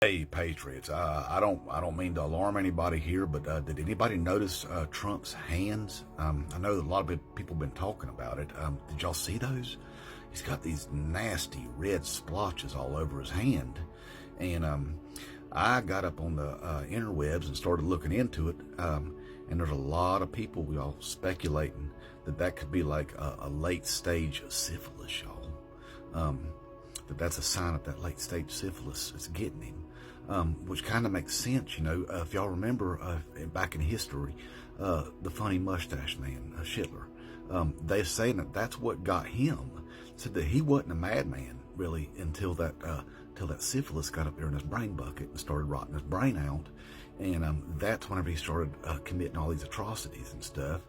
Hey, Patriots. I don't mean to alarm anybody here, but did anybody notice Trump's hands? I know that a lot of people have been talking about it. Did y'all see those? He's got these nasty red splotches all over his hand, and I got up on the interwebs and started looking into it. And there's a lot of people, we all speculating that could be like a late stage syphilis, y'all. That's a sign of that late stage syphilis is getting him. Which kind of makes sense, if y'all remember back in history, the funny mustache man, Hitler. They're saying that's what got him. Said that he wasn't a madman really until that syphilis got up there in his brain bucket and started rotting his brain out. And that's whenever he started committing all these atrocities and stuff.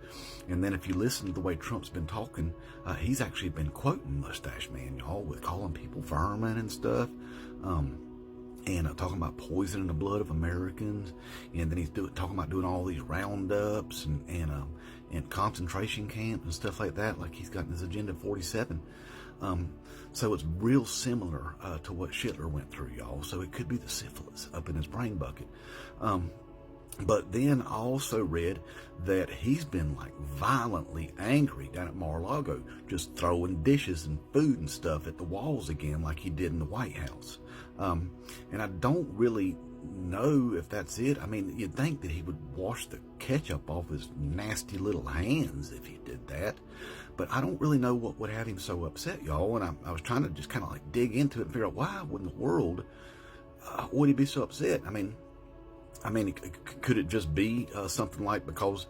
And then if you listen to the way Trump's been talking, he's actually been quoting Mustache Man, y'all, with calling people vermin and stuff. And talking about poisoning the blood of Americans. And then he's talking about doing all these roundups and concentration camps and stuff like that, like he's got in his Agenda 47. So it's real similar to what Hitler went through, y'all. So it could be the syphilis up in his brain bucket. But then I also read that he's been like violently angry down at Mar-a-Lago, just throwing dishes and food and stuff at the walls again like he did in the White House. And I don't really know if that's it. I mean, you'd think that he would wash the ketchup off his nasty little hands if he did that. But I don't really know what would have him so upset, y'all. And I was trying to just kind of like dig into it and figure out why in the world would he be so upset? I mean, could it just be something like because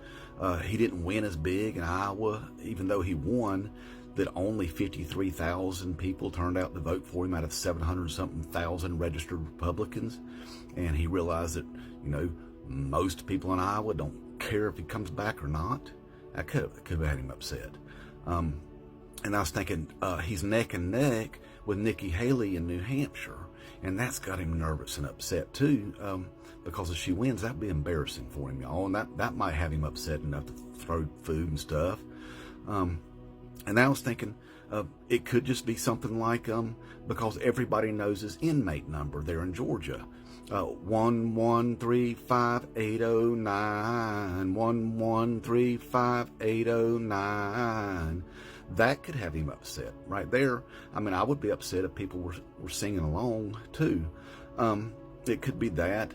he didn't win as big in Iowa, even though he won, that only 53,000 people turned out to vote for him out of 700-something thousand registered Republicans, and he realized that most people in Iowa don't care if he comes back or not? That could have had him upset. And I was thinking he's neck and neck with Nikki Haley in New Hampshire, and that's got him nervous and upset too. Because if she wins, that'd be embarrassing for him, y'all, and that might have him upset enough to throw food and stuff. And I was thinking it could just be something like because everybody knows his inmate number there in Georgia, 1135809, 1135809. That could have him upset right there. I mean, I would be upset if people were singing along too. It could be that.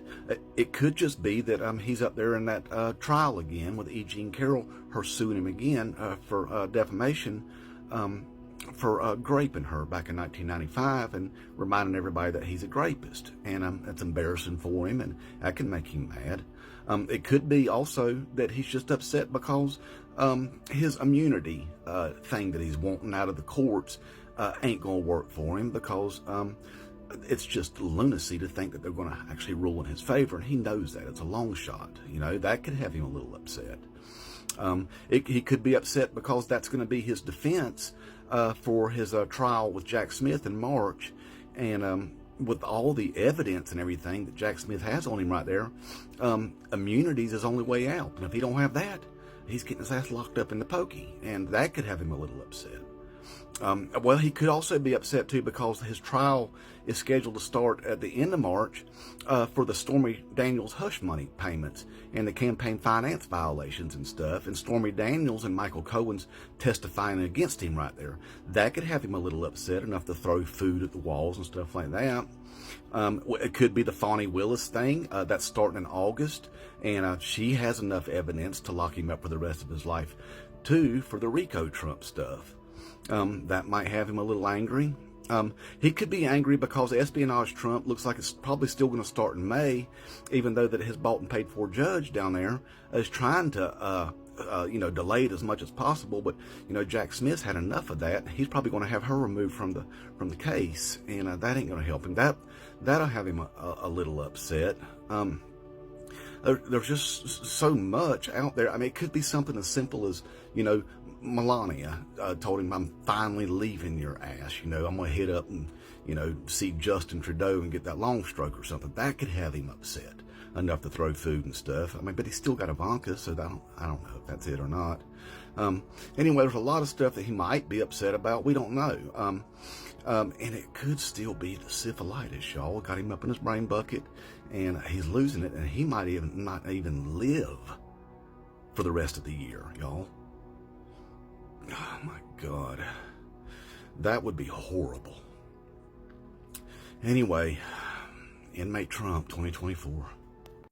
It could just be that he's up there in that trial again with E. Jean Carroll, her suing him again for defamation for graping her back in 1995 and reminding everybody that he's a rapist. And it's embarrassing for him, and that can make him mad. It could be also that he's just upset because his immunity thing that he's wanting out of the courts ain't going to work for him because it's just lunacy to think that they're going to actually rule in his favor, and he knows that. It's a long shot. That could have him a little upset. He could be upset because that's going to be his defense for his trial with Jack Smith in March, and with all the evidence and everything that Jack Smith has on him right there, immunity is his only way out. And if he don't have that, he's getting his ass locked up in the pokey, and that could have him a little upset. Well, he could also be upset too because his trial is scheduled to start at the end of March for the Stormy Daniels hush money payments and the campaign finance violations and stuff. And Stormy Daniels and Michael Cohen's testifying against him right there. That could have him a little upset enough to throw food at the walls and stuff like that. It could be the Fani Willis thing that's starting in August, and she has enough evidence to lock him up for the rest of his life too for the RICO Trump stuff. That might have him a little angry. He could be angry because espionage Trump looks like it's probably still going to start in May, even though that his bought and paid for judge down there is trying to, delay it as much as possible. But Jack Smith's had enough of that. He's probably going to have her removed from the case, and that ain't going to help him. That'll have him a little upset. There's just so much out there. I mean, it could be something as simple as Melania told him, "I'm finally leaving your ass. I'm going to hit up and, see Justin Trudeau and get that long stroke or something." That could have him upset enough to throw food and stuff. I mean, but he's still got Ivanka, so I don't know if that's it or not. Anyway, there's a lot of stuff that he might be upset about. We don't know. And it could still be the syphilitis, y'all. Got him up in his brain bucket, and he's losing it, and he might even not even live for the rest of the year, y'all. Oh my God, that would be horrible. Anyway, inmate Trump 2024.